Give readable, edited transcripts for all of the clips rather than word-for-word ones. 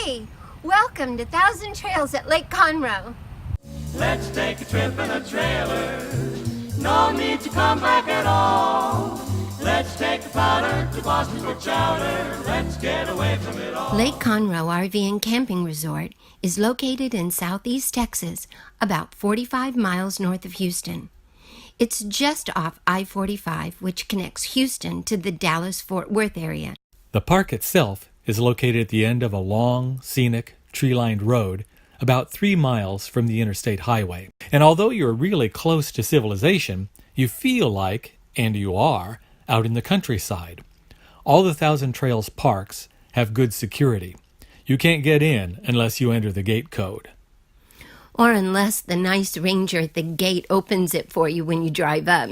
Hey, welcome to Thousand Trails at Lake Conroe. Let's take a trip in a trailer. No need to come back at all. Let's take a powder to Boston for chowder. Let's get away from it all. Lake Conroe RV and Camping Resort is located in southeast Texas, about 45 miles north of Houston. It's just off I-45, which connects Houston to the Dallas-Fort Worth area. The park itself is located at the end of a long, scenic, tree-lined road about 3 miles from the interstate highway. And although you're really close to civilization, you feel like, and you are, out in the countryside. All the Thousand Trails parks have good security. You can't get in unless you enter the gate code. Or unless the nice ranger at the gate opens it for you when you drive up.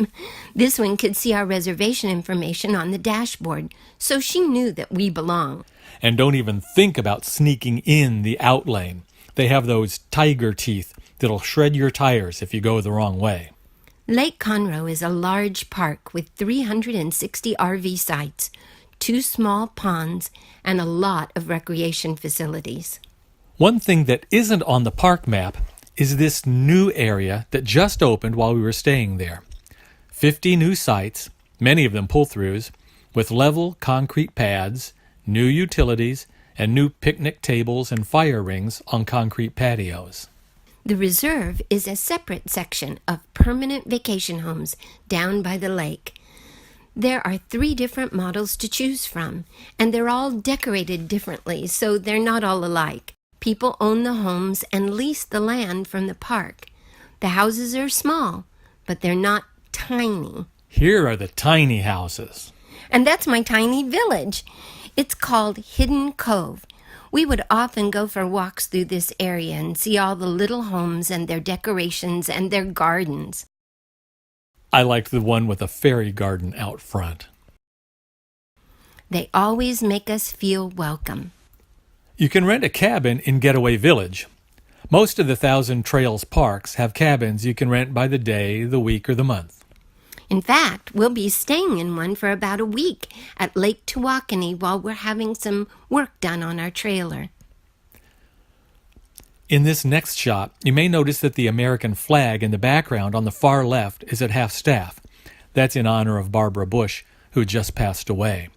This one could see our reservation information on the dashboard, so she knew that we belong. And don't even think about sneaking in the out lane. They have those tiger teeth that'll shred your tires if you go the wrong way. Lake Conroe is a large park with 360 RV sites, 2 small ponds, and a lot of recreation facilities. One thing that isn't on the park map is this new area that just opened while we were staying there. 50 new sites, many of them pull-throughs, with level concrete pads, new utilities, and new picnic tables and fire rings on concrete patios. The reserve is a separate section of permanent vacation homes down by the lake. There are 3 different models to choose from, and they're all decorated differently, so they're not all alike. People own the homes and lease the land from the park. The houses are small, but they're not tiny. Here are the tiny houses. And that's my tiny village. It's called Hidden Cove. We would often go for walks through this area and see all the little homes and their decorations and their gardens. I liked the one with a fairy garden out front. They always make us feel welcome. You can rent a cabin in Getaway Village. Most of the Thousand Trails parks have cabins you can rent by the day, the week, or the month. In fact, we'll be staying in one for about a week at Lake Tawakoni while we're having some work done on our trailer. In this next shot, you may notice that the American flag in the background on the far left is at half-staff. That's in honor of Barbara Bush, who just passed away.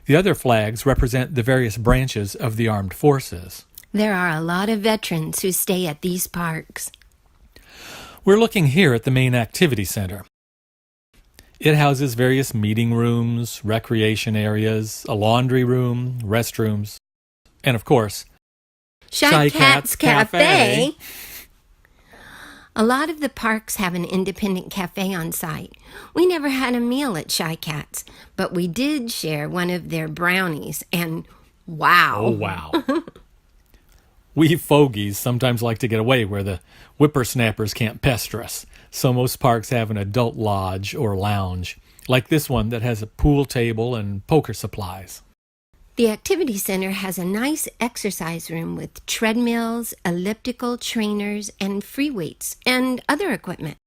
The other flags represent the various branches of the armed forces. There are a lot of veterans who stay at these parks. We're looking here at the main activity center. It houses various meeting rooms, recreation areas, a laundry room, restrooms, and of course, Shy Cat's Cafe. A lot of the parks have an independent cafe on site. We never had a meal at Shy Cat's, but we did share one of their brownies, and wow. Oh, wow. We fogies sometimes like to get away where the whippersnappers can't pester us, so most parks have an adult lodge or lounge, like this one that has a pool table and poker supplies. The activity center has a nice exercise room with treadmills, elliptical trainers, and free weights, and other equipment.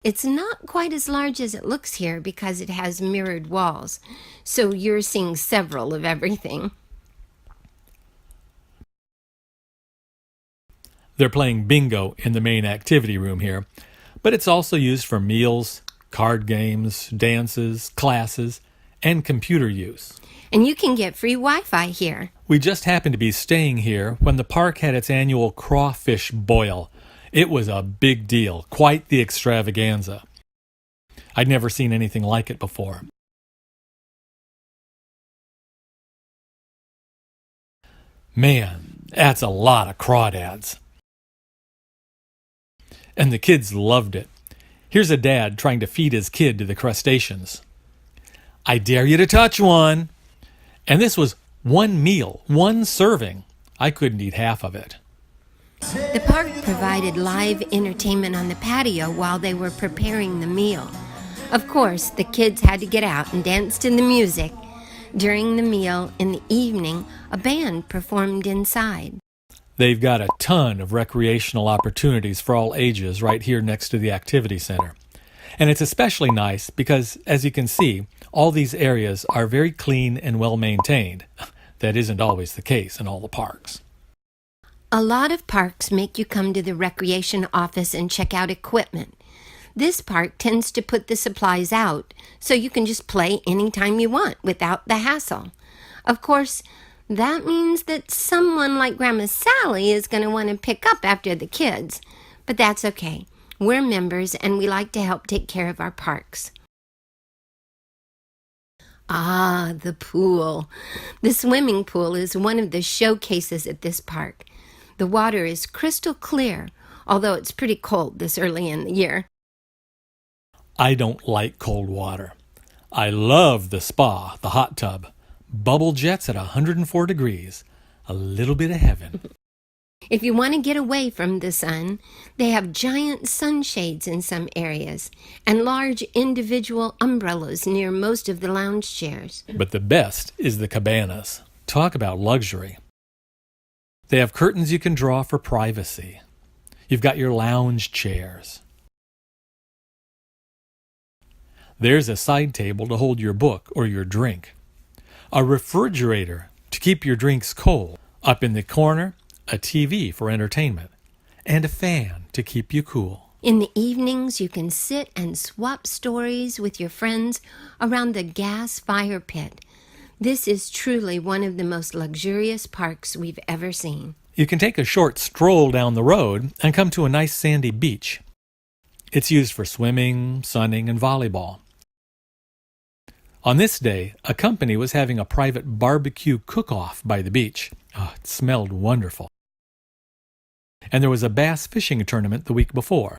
It's not quite as large as it looks here because it has mirrored walls, so you're seeing several of everything. They're playing bingo in the main activity room here, but it's also used for meals, card games, dances, classes, and computer use. And you can get free Wi-Fi here. We just happened to be staying here when the park had its annual crawfish boil. It was a big deal, quite the extravaganza. I'd never seen anything like it before. Man, that's a lot of crawdads. And the kids loved it. Here's a dad trying to feed his kid to the crustaceans. I dare you to touch one. And this was one meal, one serving. I couldn't eat half of it. The park provided live entertainment on the patio while they were preparing the meal. Of course, the kids had to get out and dance to the music. During the meal in the evening, a band performed inside. They've got a ton of recreational opportunities for all ages right here next to the activity center. And it's especially nice because, as you can see, all these areas are very clean and well maintained. That isn't always the case in all the parks. A lot of parks make you come to the recreation office and check out equipment. This park tends to put the supplies out so you can just play anytime you want without the hassle. Of course, that means that someone like Grandma Sally is going to want to pick up after the kids. But that's okay. We're members and we like to help take care of our parks. Ah, the pool. The swimming pool is one of the showcases at this park. The water is crystal clear, although it's pretty cold this early in the year. I don't like cold water. I love the spa, the hot tub. Bubble jets at 104 degrees. A little bit of heaven. If you want to get away from the sun, they have giant sunshades in some areas and large individual umbrellas near most of the lounge chairs. But the best is the cabanas. Talk about luxury. They have curtains you can draw for privacy. You've got your lounge chairs. There's a side table to hold your book or your drink. A refrigerator to keep your drinks cold. Up in the corner, a TV for entertainment. And a fan to keep you cool. In the evenings, you can sit and swap stories with your friends around the gas fire pit. This is truly one of the most luxurious parks we've ever seen. You can take a short stroll down the road and come to a nice sandy beach. It's used for swimming, sunning, and volleyball. On this day, a company was having a private barbecue cook-off by the beach. Oh, it smelled wonderful. And there was a bass fishing tournament the week before.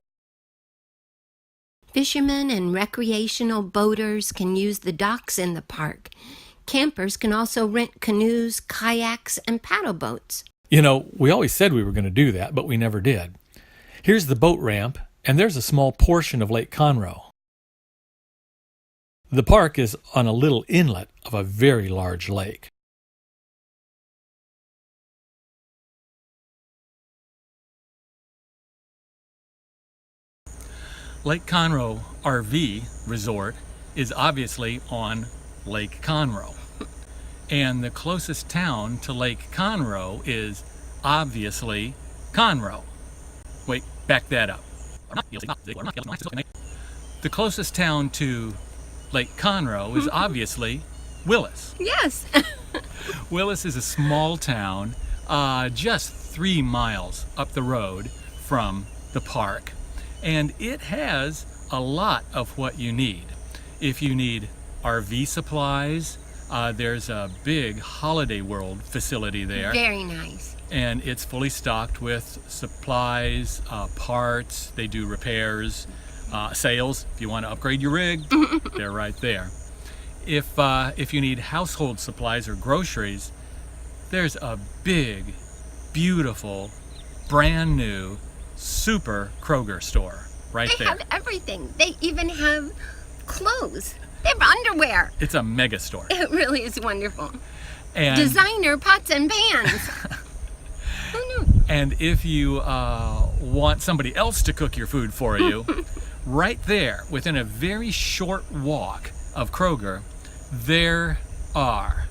Fishermen and recreational boaters can use the docks in the park. Campers can also rent canoes, kayaks, and paddle boats. You know, we always said we were going to do that, but we never did. Here's the boat ramp, and there's a small portion of Lake Conroe. The park is on a little inlet of a very large lake. Lake Conroe RV Resort is obviously on Lake Conroe. And the closest town to Lake Conroe is obviously Conroe. Wait, back that up. The closest town to Lake Conroe is obviously Willis. Yes. Willis is a small town just 3 miles up the road from the park. And it has a lot of what you need. If you need RV supplies, there's a big Holiday World facility there. Very nice. And it's fully stocked with supplies, parts. They do repairs, sales. If you want to upgrade your rig, they're right there. If you need household supplies or groceries, there's a big, beautiful, brand new, super Kroger store right there. They have everything. They even have clothes. They have underwear. It's a mega store. It really is wonderful. And Designer pots and pans. Who knew? And if you want somebody else to cook your food for you, right there, within a very short walk of Kroger, there are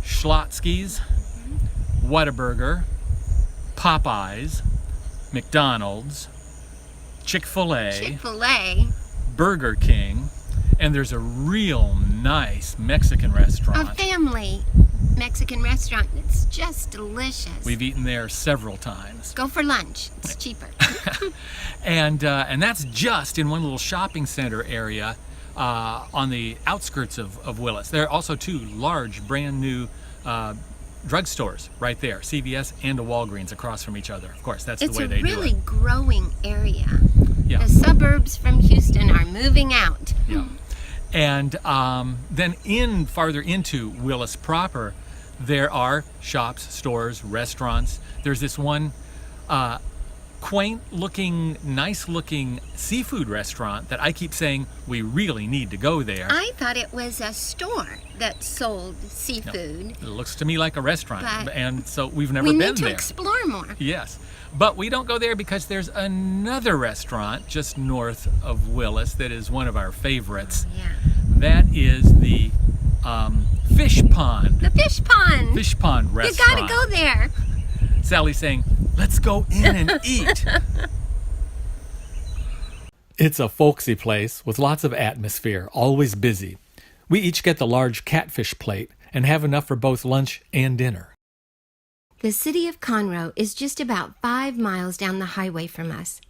Schlotzsky's, Whataburger, Popeyes, McDonald's, Chick-fil-A. Burger King, and there's a real nice Mexican restaurant. A family Mexican restaurant. It's just delicious. We've eaten there several times. Go for lunch. It's cheaper. And that's just in one little shopping center area on the outskirts of Willis. There are also 2 large, brand new drugstores right there, CVS and a Walgreens across from each other. Of course, that's the way they do it. It's a really growing area. Yeah. The suburbs from Houston are moving out. Yeah. And then farther into Willis proper, there are shops, stores, restaurants. There's this one quaint-looking, nice-looking seafood restaurant that I keep saying we really need to go there. I thought it was a store that sold seafood. No, it looks to me like a restaurant, But and so we've never We been need to there. explore more. Yes, but we don't go there because there's another restaurant just north of Willis that is one of our favorites. Yeah. That is the fish pond. The fish pond. Fish pond You restaurant. gotta go there. Sally's saying, let's go in and eat. It's a folksy place with lots of atmosphere, always busy. We each get the large catfish plate and have enough for both lunch and dinner. The city of Conroe is just about 5 miles down the highway from us.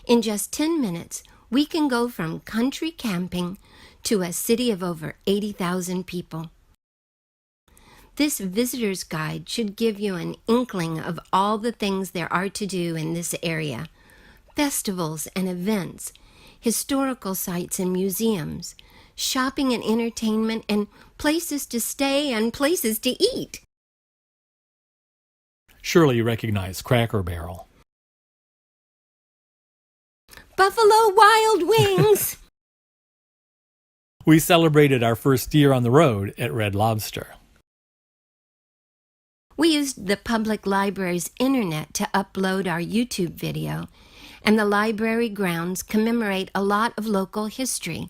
In just 10 minutes, we can go from country camping to a city of over 80,000 people. This visitor's guide should give you an inkling of all the things there are to do in this area. Festivals and events, historical sites and museums, shopping and entertainment, and places to stay and places to eat. Surely you recognize Cracker Barrel. Buffalo Wild Wings! We celebrated our first year on the road at Red Lobster. We used the public library's internet to upload our YouTube video, and the library grounds commemorate a lot of local history.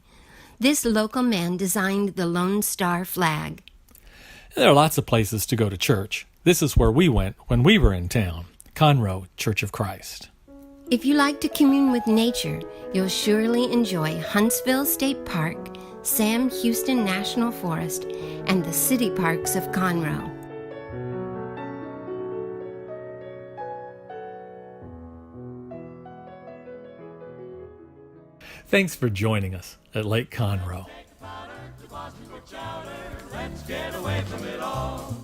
This local man designed the Lone Star flag. There are lots of places to go to church. This is where we went when we were in town, Conroe Church of Christ. If you like to commune with nature, you'll surely enjoy Huntsville State Park, Sam Houston National Forest, and the city parks of Conroe. Thanks for joining us at Lake Conroe. Let's get away from it all.